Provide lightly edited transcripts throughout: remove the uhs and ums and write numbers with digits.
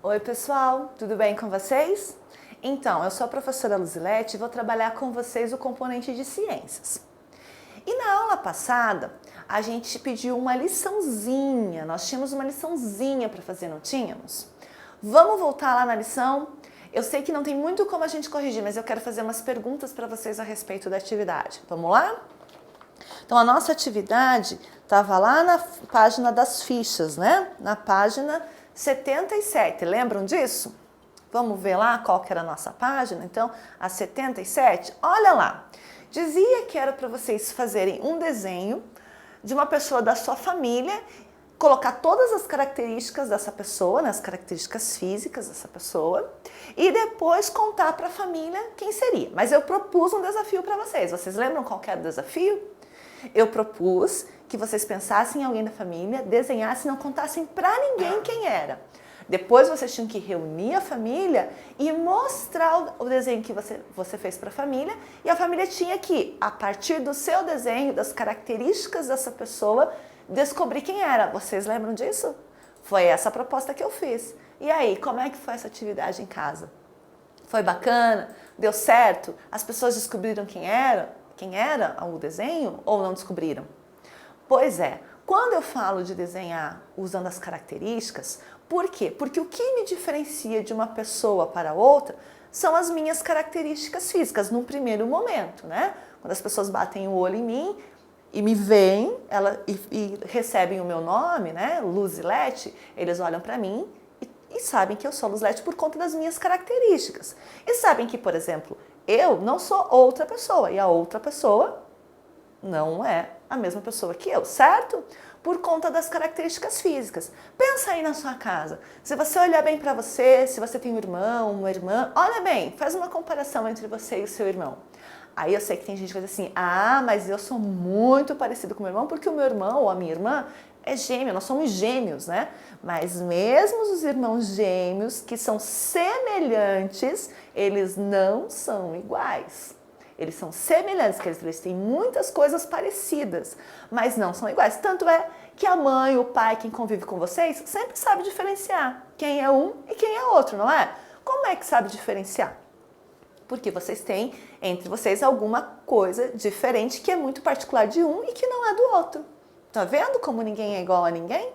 Oi pessoal, tudo bem com vocês? Então, eu sou a professora Luzilete e vou trabalhar com vocês o componente de ciências. E na aula passada, a gente pediu uma liçãozinha, nós tínhamos uma liçãozinha para fazer, não tínhamos? Vamos voltar lá na lição? Eu sei que não tem muito como a gente corrigir, mas eu quero fazer umas perguntas para vocês a respeito da atividade. Vamos lá? Então, a nossa atividade estava lá na página das fichas, né? Na página 77, lembram disso? Vamos ver lá qual que era a nossa página? Então, a 77, olha lá. Dizia que era para vocês fazerem um desenho de uma pessoa da sua família, colocar todas as características dessa pessoa, né, as características físicas dessa pessoa, e depois contar para a família quem seria. Mas eu propus um desafio para vocês. Vocês lembram qual que era o desafio? Eu propus que vocês pensassem em alguém da família, desenhassem e não contassem para ninguém quem era. Depois vocês tinham que reunir a família e mostrar o desenho que você fez para a família, e a família tinha que, a partir do seu desenho, das características dessa pessoa, descobrir quem era. Vocês lembram disso? Foi essa a proposta que eu fiz. E aí, como é que foi essa atividade em casa? Foi bacana? Deu certo? As pessoas descobriram quem era o desenho ou não descobriram? Pois é, quando eu falo de desenhar usando as características, por quê? Porque o que me diferencia de uma pessoa para outra são as minhas características físicas, num primeiro momento, né? Quando as pessoas batem o olho em mim e me veem e recebem o meu nome, né? Luzilete, eles olham para mim e sabem que eu sou Luzilete por conta das minhas características. E sabem que, por exemplo, eu não sou outra pessoa e a outra pessoa não é a mesma pessoa que eu, certo? Por conta das características físicas. Pensa aí na sua casa. Se você olhar bem para você, se você tem um irmão, uma irmã, olha bem, faz uma comparação entre você e o seu irmão. Aí eu sei que tem gente que vai dizer assim, mas eu sou muito parecido com o meu irmão porque o meu irmão ou a minha irmã é gêmeo, nós somos gêmeos, né? Mas mesmo os irmãos gêmeos que são semelhantes, eles não são iguais. Eles são semelhantes, quer dizer, eles têm muitas coisas parecidas, mas não são iguais. Tanto é que a mãe, o pai, quem convive com vocês, sempre sabe diferenciar quem é um e quem é outro, não é? Como é que sabe diferenciar? Porque vocês têm entre vocês alguma coisa diferente que é muito particular de um e que não é do outro. Tá vendo como ninguém é igual a ninguém?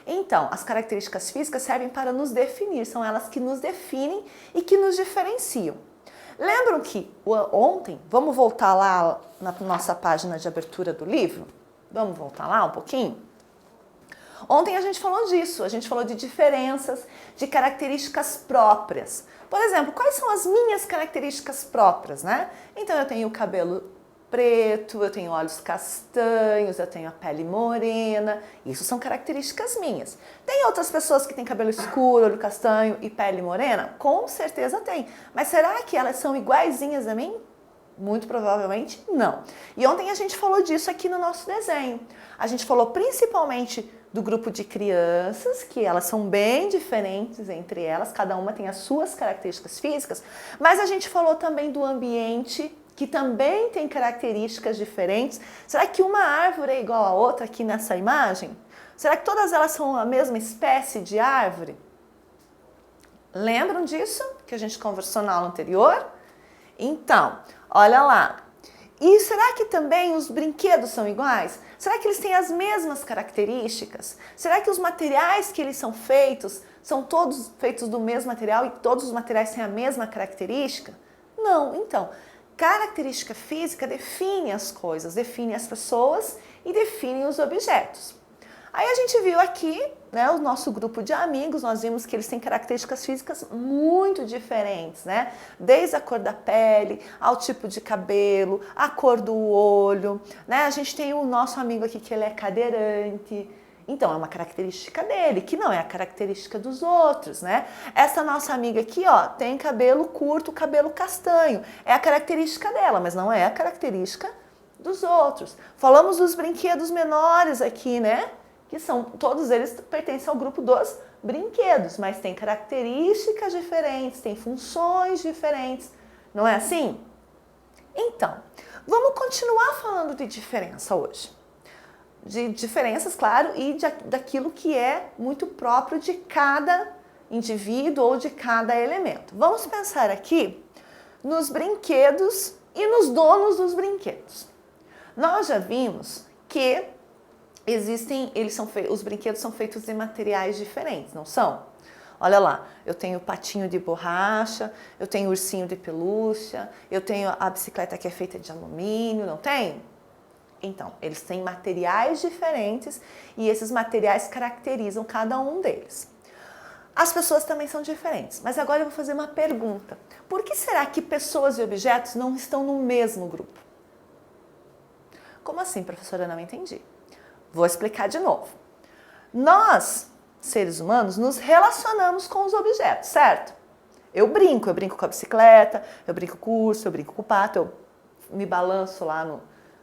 Então, as características físicas servem para nos definir, são elas que nos definem e que nos diferenciam. Lembram que ontem, vamos voltar lá na nossa página de abertura do livro? Vamos voltar lá um pouquinho? Ontem a gente falou disso, a gente falou de diferenças, de características próprias. Por exemplo, quais são as minhas características próprias, né? Então eu tenho o cabelo preto, eu tenho olhos castanhos, eu tenho a pele morena, isso são características minhas. Tem outras pessoas que têm cabelo escuro, olho castanho e pele morena? Com certeza tem, mas será que elas são iguaizinhas a mim? Muito provavelmente não. E ontem a gente falou disso aqui no nosso desenho. A gente falou principalmente do grupo de crianças, que elas são bem diferentes entre elas, cada uma tem as suas características físicas, mas a gente falou também do ambiente, que também tem características diferentes. Será que uma árvore é igual a outra aqui nessa imagem? Será que todas elas são a mesma espécie de árvore? Lembram disso que a gente conversou na aula anterior? Então, olha lá. E será que também os brinquedos são iguais? Será que eles têm as mesmas características? Será que os materiais que eles são todos feitos do mesmo material e todos os materiais têm a mesma característica? Não, então, característica física define as coisas, define as pessoas e define os objetos. Aí a gente viu aqui, né, o nosso grupo de amigos, nós vimos que eles têm características físicas muito diferentes, né? Desde a cor da pele, ao tipo de cabelo, a cor do olho, né? A gente tem o nosso amigo aqui que ele é cadeirante. Então, é uma característica dele, que não é a característica dos outros, né? Essa nossa amiga aqui, ó, tem cabelo curto, cabelo castanho. É a característica dela, mas não é a característica dos outros. Falamos dos brinquedos menores aqui, né? Que todos eles pertencem ao grupo dos brinquedos, mas tem características diferentes, tem funções diferentes. Não é assim? Então, vamos continuar falando de diferença hoje. De diferenças, claro, e daquilo que é muito próprio de cada indivíduo ou de cada elemento. Vamos pensar aqui nos brinquedos e nos donos dos brinquedos. Nós já vimos que os brinquedos são feitos de materiais diferentes, não são? Olha lá, eu tenho patinho de borracha, eu tenho ursinho de pelúcia, eu tenho a bicicleta que é feita de alumínio, não tem? Então, eles têm materiais diferentes e esses materiais caracterizam cada um deles. As pessoas também são diferentes, mas agora eu vou fazer uma pergunta. Por que será que pessoas e objetos não estão no mesmo grupo? Como assim, professora? Eu não entendi. Vou explicar de novo. Nós, seres humanos, nos relacionamos com os objetos, certo? Eu brinco com a bicicleta, eu brinco com o urso, eu brinco com o pato, eu me balanço lá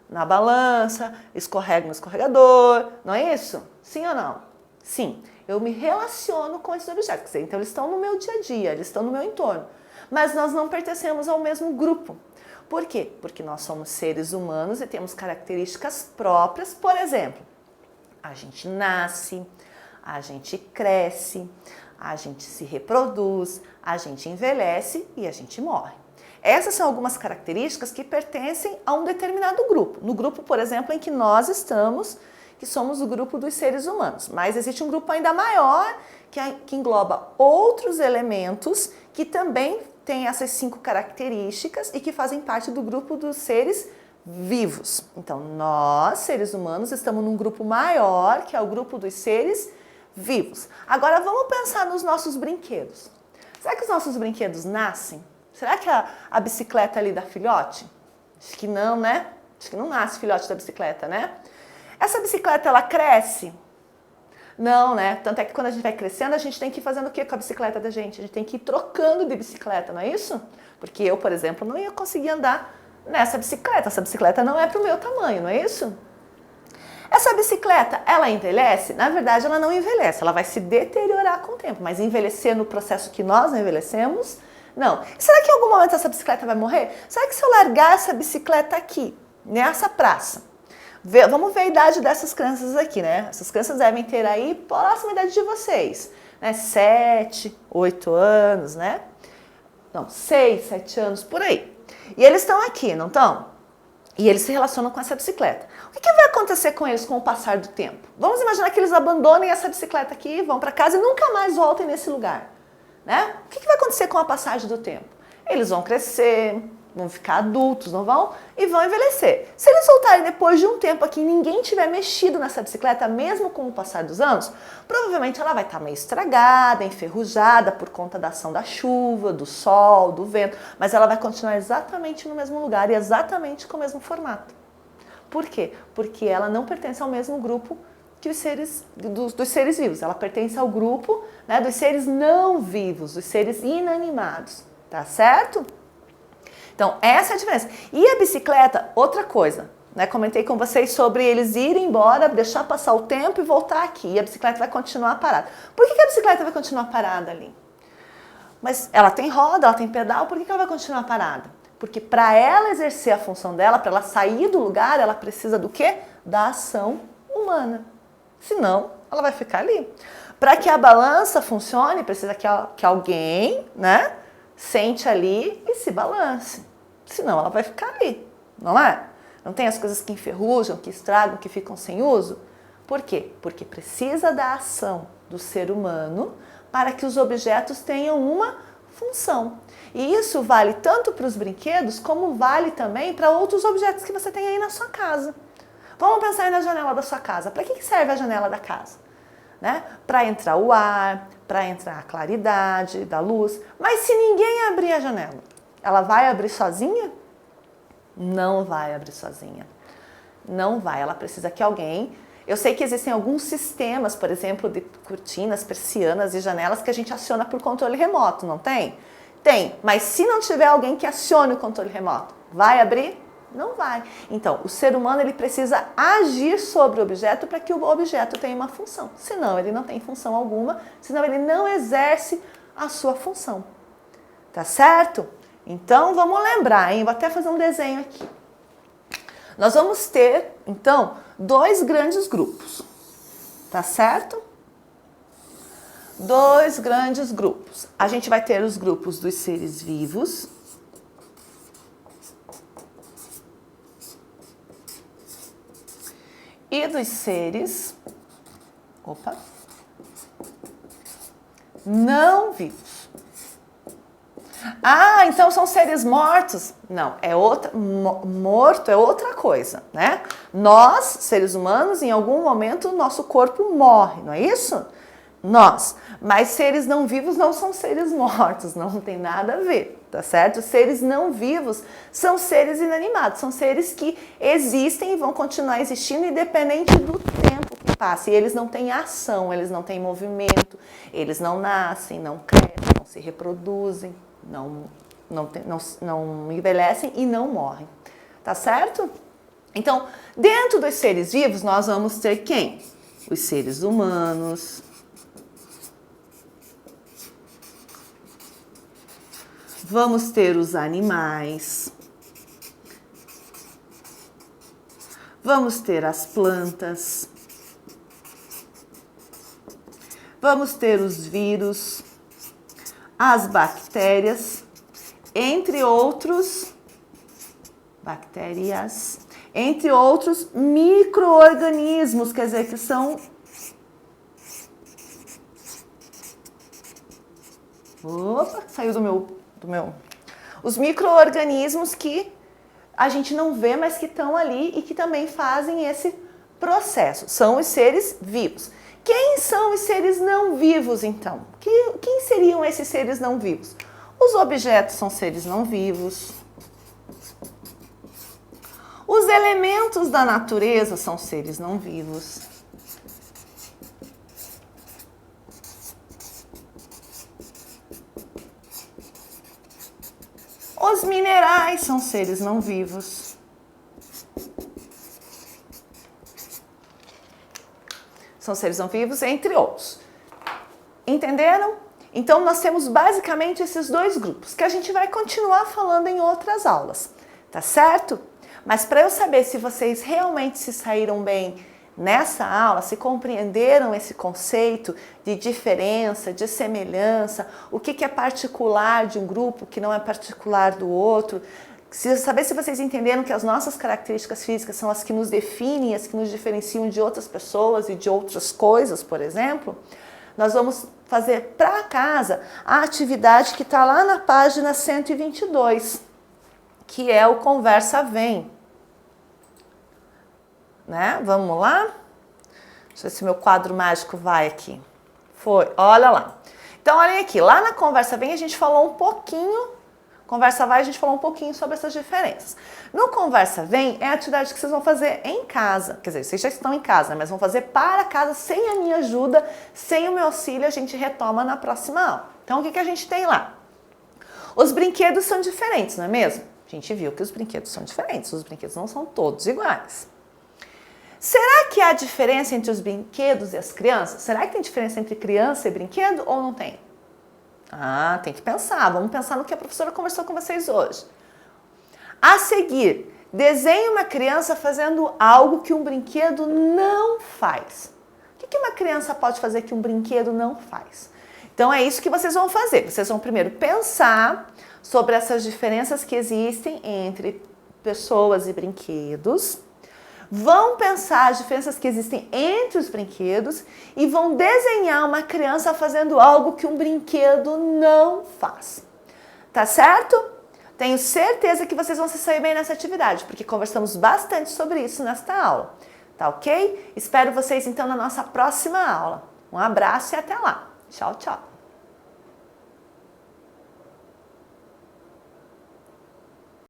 na balança, escorrego no escorregador, não é isso? Sim ou não? Sim, eu me relaciono com esses objetos, quer dizer, então eles estão no meu dia a dia, eles estão no meu entorno, mas nós não pertencemos ao mesmo grupo. Por quê? Porque nós somos seres humanos e temos características próprias, por exemplo, a gente nasce, a gente cresce, a gente se reproduz, a gente envelhece e a gente morre. Essas são algumas características que pertencem a um determinado grupo. No grupo, por exemplo, em que nós estamos, que somos o grupo dos seres humanos. Mas existe um grupo ainda maior que engloba outros elementos que também têm essas 5 características e que fazem parte do grupo dos seres vivos. Então, nós, seres humanos, estamos num grupo maior, que é o grupo dos seres vivos. Agora, vamos pensar nos nossos brinquedos. Será que os nossos brinquedos nascem? Será que a bicicleta ali dá filhote? Acho que não, né? Acho que não nasce filhote da bicicleta, né? Essa bicicleta, ela cresce? Não, né? Tanto é que quando a gente vai crescendo, a gente tem que ir fazendo o que com a bicicleta da gente? A gente tem que ir trocando de bicicleta, não é isso? Porque eu, por exemplo, não ia conseguir andar nessa bicicleta. Essa bicicleta não é para o meu tamanho, não é isso? Essa bicicleta, ela envelhece? Na verdade, ela não envelhece. Ela vai se deteriorar com o tempo. Mas envelhecer no processo que nós envelhecemos? Não. E será que em algum momento essa bicicleta vai morrer? Será que se eu largar essa bicicleta aqui, nessa praça, vamos ver a idade dessas crianças aqui, né? Essas crianças devem ter aí próxima à idade de vocês, né? 7, 8 anos, né? Não, 6, 7 anos, por aí. E eles estão aqui, não estão? E eles se relacionam com essa bicicleta. O que vai acontecer com eles com o passar do tempo? Vamos imaginar que eles abandonem essa bicicleta aqui, vão para casa e nunca mais voltem nesse lugar. Né? O que vai acontecer com a passagem do tempo? Eles vão crescer, vão ficar adultos, não vão? E vão envelhecer. Se eles voltarem depois de um tempo aqui e ninguém tiver mexido nessa bicicleta, mesmo com o passar dos anos, provavelmente ela vai estar meio estragada, enferrujada por conta da ação da chuva, do sol, do vento, mas ela vai continuar exatamente no mesmo lugar e exatamente com o mesmo formato. Por quê? Porque ela não pertence ao mesmo grupo que os seres, dos seres vivos. Ela pertence ao grupo, né, dos seres não vivos, dos seres inanimados. Tá certo? Então, essa é a diferença. E a bicicleta, outra coisa, né? Comentei com vocês sobre eles irem embora, deixar passar o tempo e voltar aqui. E a bicicleta vai continuar parada. Por que a bicicleta vai continuar parada ali? Mas ela tem roda, ela tem pedal, por que ela vai continuar parada? Porque para ela exercer a função dela, para ela sair do lugar, ela precisa do quê? Da ação humana. Senão, ela vai ficar ali. Para que a balança funcione, precisa que alguém, né, sente ali e se balance. Senão, ela vai ficar ali, não é? Não tem as coisas que enferrujam, que estragam, que ficam sem uso? Por quê? Porque precisa da ação do ser humano para que os objetos tenham uma função. E isso vale tanto para os brinquedos, como vale também para outros objetos que você tem aí na sua casa. Vamos pensar aí na janela da sua casa. Para que serve a janela da casa? Né? Para entrar o ar, para entrar a claridade da luz. Mas se ninguém abrir a janela, ela vai abrir sozinha? Não vai abrir sozinha. Não vai. Ela precisa que alguém... Eu sei que existem alguns sistemas, por exemplo, de cortinas, persianas e janelas que a gente aciona por controle remoto, não tem? Tem. Mas se não tiver alguém que acione o controle remoto, vai abrir? Não vai. Então, o ser humano ele precisa agir sobre o objeto para que o objeto tenha uma função. Senão, ele não tem função alguma, senão ele não exerce a sua função. Tá certo? Então, vamos lembrar, hein? Vou até fazer um desenho aqui. Nós vamos ter, então, 2 grandes grupos. Tá certo? dois grandes grupos. A gente vai ter os grupos dos seres vivos e dos seres, não vivos. Ah, então são seres mortos? Não, é outra, morto é outra coisa, né? Nós, seres humanos, em algum momento nosso corpo morre, não é isso? Nós, mas seres não vivos não são seres mortos, não tem nada a ver, tá certo? Seres não vivos são seres inanimados, são seres que existem e vão continuar existindo independente do tempo que passa. E eles não têm ação, eles não têm movimento, eles não nascem, não crescem, não se reproduzem, não envelhecem e não morrem, tá certo? Então, dentro dos seres vivos, nós vamos ter quem? Os seres humanos, vamos ter os animais, vamos ter as plantas, vamos ter os vírus, as bactérias, entre outros, entre outros micro-organismos, quer dizer, que são saiu do meu. Os micro-organismos que a gente não vê, mas que estão ali e que também fazem esse processo. São os seres vivos. Quem são os seres não vivos, então? Quem seriam esses seres não vivos? Os objetos são seres não vivos. Os elementos da natureza são seres não vivos. Os minerais são seres não vivos. São seres não vivos, entre outros. Entenderam? Então, nós temos basicamente esses dois grupos, que a gente vai continuar falando em outras aulas, tá certo? Mas para eu saber se vocês realmente se saíram bem nessa aula, se compreenderam esse conceito de diferença, de semelhança, o que é particular de um grupo, o que não é particular do outro, saber se vocês entenderam que as nossas características físicas são as que nos definem, as que nos diferenciam de outras pessoas e de outras coisas, por exemplo, nós vamos fazer para casa a atividade que está lá na página 122, que é o Conversa Vem. Né? Vamos lá? Deixa eu ver se meu quadro mágico vai aqui. Foi, olha lá. Então, olhem aqui, lá na Conversa Vem a gente falou um pouquinho, Conversa Vai a gente falou um pouquinho sobre essas diferenças. No Conversa Vem é a atividade que vocês vão fazer em casa, quer dizer, vocês já estão em casa, né? Mas vão fazer para casa, sem a minha ajuda, sem o meu auxílio, a gente retoma na próxima aula. Então, o que a gente tem lá? Os brinquedos são diferentes, não é mesmo? A gente viu que os brinquedos são diferentes, os brinquedos não são todos iguais. Será que há diferença entre os brinquedos e as crianças? Será que tem diferença entre criança e brinquedo ou não tem? Ah, tem que pensar. Vamos pensar no que a professora conversou com vocês hoje. A seguir, desenhe uma criança fazendo algo que um brinquedo não faz. O que uma criança pode fazer que um brinquedo não faz? Então é isso que vocês vão fazer. Vocês vão primeiro pensar sobre essas diferenças que existem entre pessoas e brinquedos. Vão pensar as diferenças que existem entre os brinquedos e vão desenhar uma criança fazendo algo que um brinquedo não faz. Tá certo? Tenho certeza que vocês vão se sair bem nessa atividade, porque conversamos bastante sobre isso nesta aula. Tá ok? Espero vocês então na nossa próxima aula. Um abraço e até lá. Tchau, tchau.